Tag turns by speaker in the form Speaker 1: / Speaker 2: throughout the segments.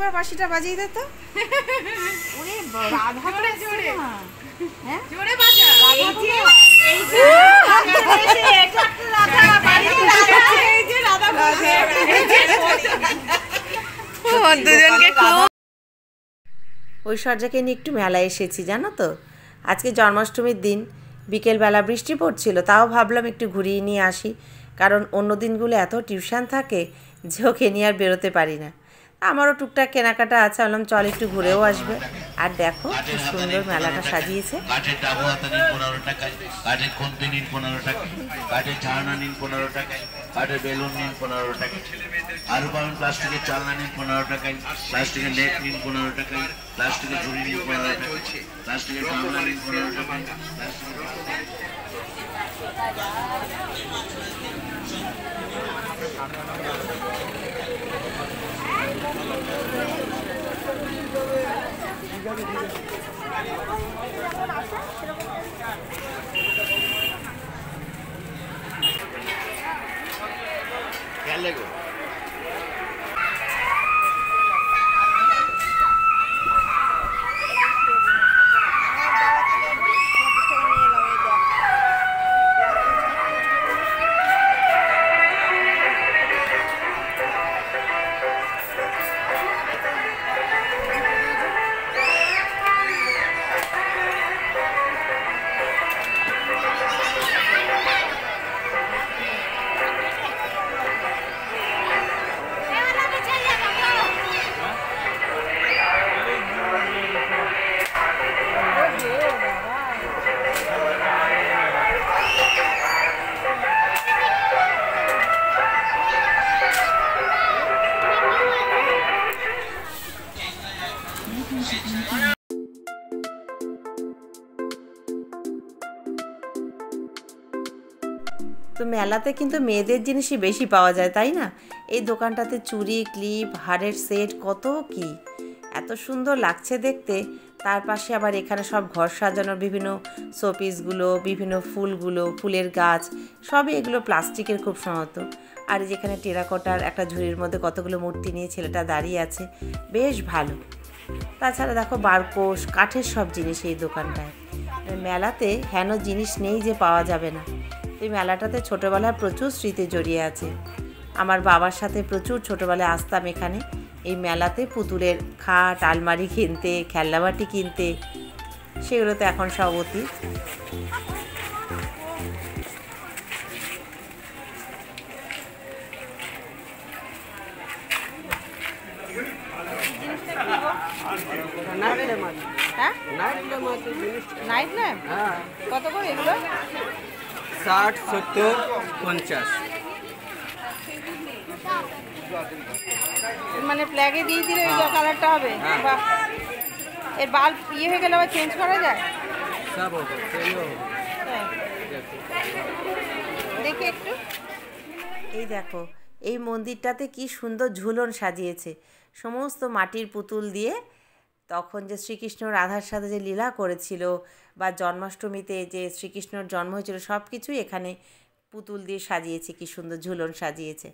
Speaker 1: একবার বাঁশিটা বাজিয়ে দে তো। ওরে রাধা জোরে জোরে, হ্যাঁ জোরে বাজা। এই যে এটা রাধা বাড়িতে রাধা, এই যে রাধা বলছে, ও দুজনকে খুব। ঐশ্বর্যাকে নিয়ে একটু মেলায় এসেছি জানো তো। আজকে জন্মাষ্টমীর দিন বিকেলবেলা বৃষ্টি পড়ছিল, তাও ভাবলাম একটু ঘুরিয়ে নিয়ে আসি, কারণ অন্য দিনগুলো এত টিউশন থাকে যে ওকে নিয়ে আর বেরোতে পারি না। আমারও টুকটাক কেনাকাটা আছে, বললাম চল একটু ঘুরেও আসবে। আর দেখো কি সুন্দর মেলাটা সাজিয়েছে।
Speaker 2: কাঠের ডাবু হাতা নিন 15 টাকায়, কাঠের খুন্তি নিন 15 টাকায়, কাঠের ঝাড়না নিন 15 টাকায়, কাঠের বেলুন নিন 15 টাকায়, আরো পাবেন প্লাস্টিকের চালনা নিন 15 টাকায়, প্লাস্টিকের নেট নিন 15 টাকায়, প্লাস্টিকের ঝুড়ি নিন 15 টাকায়, প্লাস্টিকের গামলা নিন 15 টাকায়।
Speaker 1: তো মেলাতে কিন্তু মেয়েদের জিনিসই বেশি পাওয়া যায়, তাই না? এই দোকানটাতে চুড়ি, ক্লিপ, হারের সেট, কত কি এত সুন্দর লাগছে দেখতে। তার পাশে আবার এখানে সব ঘর সাজানোর বিভিন্ন শোপিসগুলো, বিভিন্ন ফুলগুলো, ফুলের গাছ, সবই এগুলো প্লাস্টিকের খুব সম্ভবত। আর যেখানে টেরাকোটার একটা ঝুড়ির মধ্যে কতগুলো মূর্তি নিয়ে ছেলেটা দাঁড়িয়ে আছে, বেশ ভালো। তাছাড়া দেখো বারকোশ, কাঠের সব জিনিস এই দোকানটায়। মেলাতে হেন জিনিস নেই যে পাওয়া যাবে না। এই মেলাটাতে ছোটোবেলার প্রচুর স্মৃতি জড়িয়ে আছে। আমার বাবার সাথে প্রচুর ছোটোবেলায় আসতাম এখানে এই মেলাতে পুতুলের খাট, আলমারি কিনতে, খেলনাবাটি কিনতে। সেগুলো তো এখন সব অতীত। নাইট ল্যাম্প কত করে এগুলো?
Speaker 3: 60, 70, 50।
Speaker 1: মানে প্ল্যাগে দিয়ে দিলে ওই কালারটা হবে? বা এর বাল্ব ইয়ে হয়ে গেলে আবার চেঞ্জ করা যায়?
Speaker 3: সব হবে,
Speaker 1: দেখি একটু। এই দেখো এই মন্দিরটাতে কি সুন্দর ঝুলন সাজিয়েছে সমস্ত মাটির পুতুল দিয়ে। তখন যে শ্রীকৃষ্ণ রাধার সাথে যে লীলা করেছিল, বা জন্মাষ্টমীতে যে শ্রীকৃষ্ণর জন্ম হয়েছিল, সব কিছুই এখানে পুতুল দিয়ে সাজিয়েছে, কি সুন্দর ঝুলন সাজিয়েছে।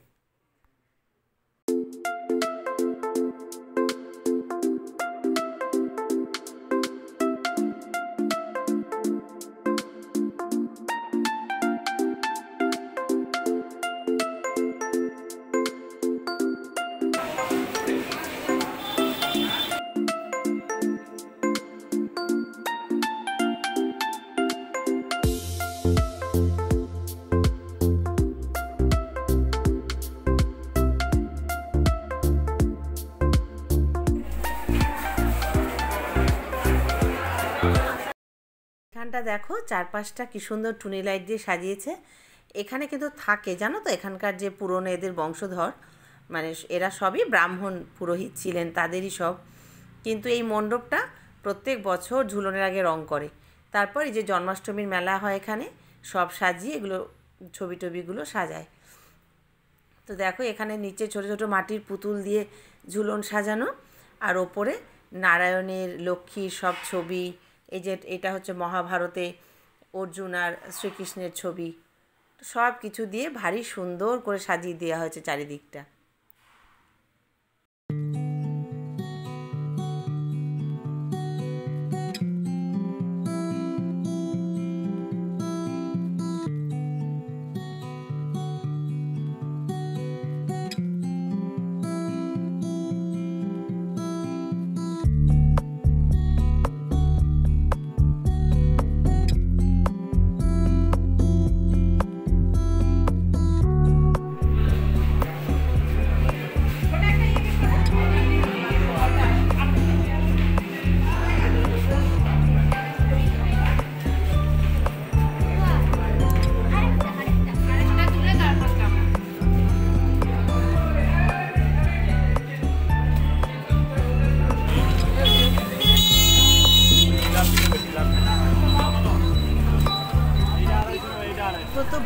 Speaker 1: এখানটা দেখো চারপাশটা কি সুন্দর টুনি লাইট দিয়ে সাজিয়েছে। এখানে কিন্তু থাকে জানো তো, এখানকার যে পুরনো এদের বংশধর, মানে এরা সবই ব্রাহ্মণ পুরোহিত ছিলেন, তাদেরই সব। কিন্তু এই মণ্ডপটা প্রত্যেক বছর ঝুলনের আগে রং করে। তারপর এই যে জন্মাষ্টমীর মেলা হয় এখানে, সব সাজিয়ে এগুলো ছবি টবিগুলো সাজায়। তো দেখো এখানে নিচে ছোট ছোট মাটির পুতুল দিয়ে ঝুলন সাজানো, আর ওপরে নারায়ণের, লক্ষ্মীর সব ছবি। এই যে এটা হচ্ছে মহাভারতে অর্জুন আর শ্রীকৃষ্ণের ছবি। সব কিছু দিয়ে ভারী সুন্দর করে সাজিয়ে দেওয়া হয়েছে চারিদিকটা।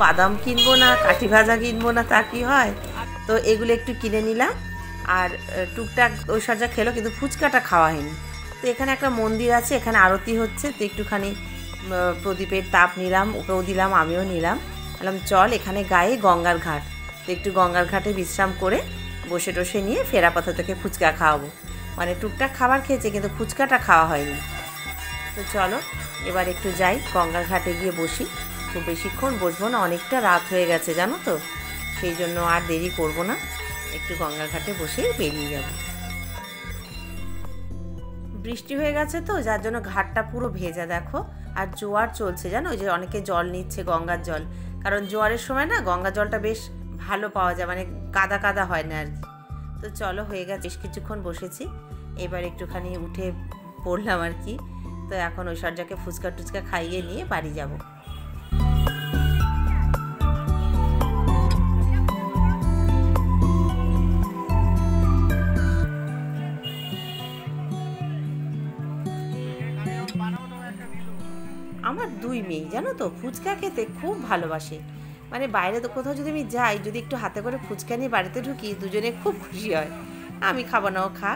Speaker 1: বাদাম কিনবো না, কাঠি ভাজা কিনবো না, তা কি হয়? তো এগুলো একটু কিনে নিলাম। আর টুকটাক ঐশ্বর্যা খেলো, কিন্তু ফুচকাটা খাওয়া হয়নি। তো এখানে একটা মন্দির আছে, এখানে আরতি হচ্ছে, তো একটুখানি প্রদীপের তাপ নিলাম, ওকেও দিলাম, আমিও নিলাম। বললাম চল, এখানে গায়ে গঙ্গার ঘাট, তো একটু গঙ্গার ঘাটে বিশ্রাম করে বসে টসে নিয়ে ফেরা পথে থেকে ফুচকা খাওয়াবো। মানে টুকটাক খাবার খেয়েছে, কিন্তু ফুচকাটা খাওয়া হয়নি। তো চলো এবার একটু যাই, গঙ্গার ঘাটে গিয়ে বসি। খুব বেশিক্ষণ বসবো না, অনেকটা রাত হয়ে গেছে জানো তো, সেই জন্য আর দেরি করব না, একটু গঙ্গার ঘাটে বসেই বেরিয়ে যাব। বৃষ্টি হয়ে গেছে তো, যার জন্য ঘাটটা পুরো ভেজা দেখো। আর জোয়ার চলছে জানো, ওই যে অনেকে জল নিচ্ছে গঙ্গার জল, কারণ জোয়ারের সময় না গঙ্গা জলটা বেশ ভালো পাওয়া যায়, মানে কাদা কাদা হয় না আর কি। তো চলো, হয়ে গেছে, বেশ কিছুক্ষণ বসেছি, এবার একটুখানি উঠে পড়লাম আর কি। তো এখন ঐশ্বর্যাকে ফুচকা টুচকা খাইয়ে নিয়ে বাড়ি যাব। আমার 2 মেয়ে জানো তো ফুচকা খেতে খুব ভালোবাসে। মানে বাইরে তো কোথাও যদি আমি যাই, যদি একটু হাতে করে ফুচকা নিয়ে বাড়িতে ঢুকি, দুজনে খুব খুশি হয়। আমি খাবো না, ও খা।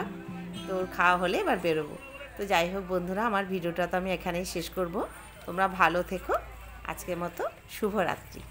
Speaker 1: তো ওর খাওয়া হলে এবার বেরোবো। তো যাই হোক বন্ধুরা, আমার ভিডিওটা তো আমি এখানেই শেষ করব। তোমরা ভালো থেকো, আজকের মতো শুভরাত্রি।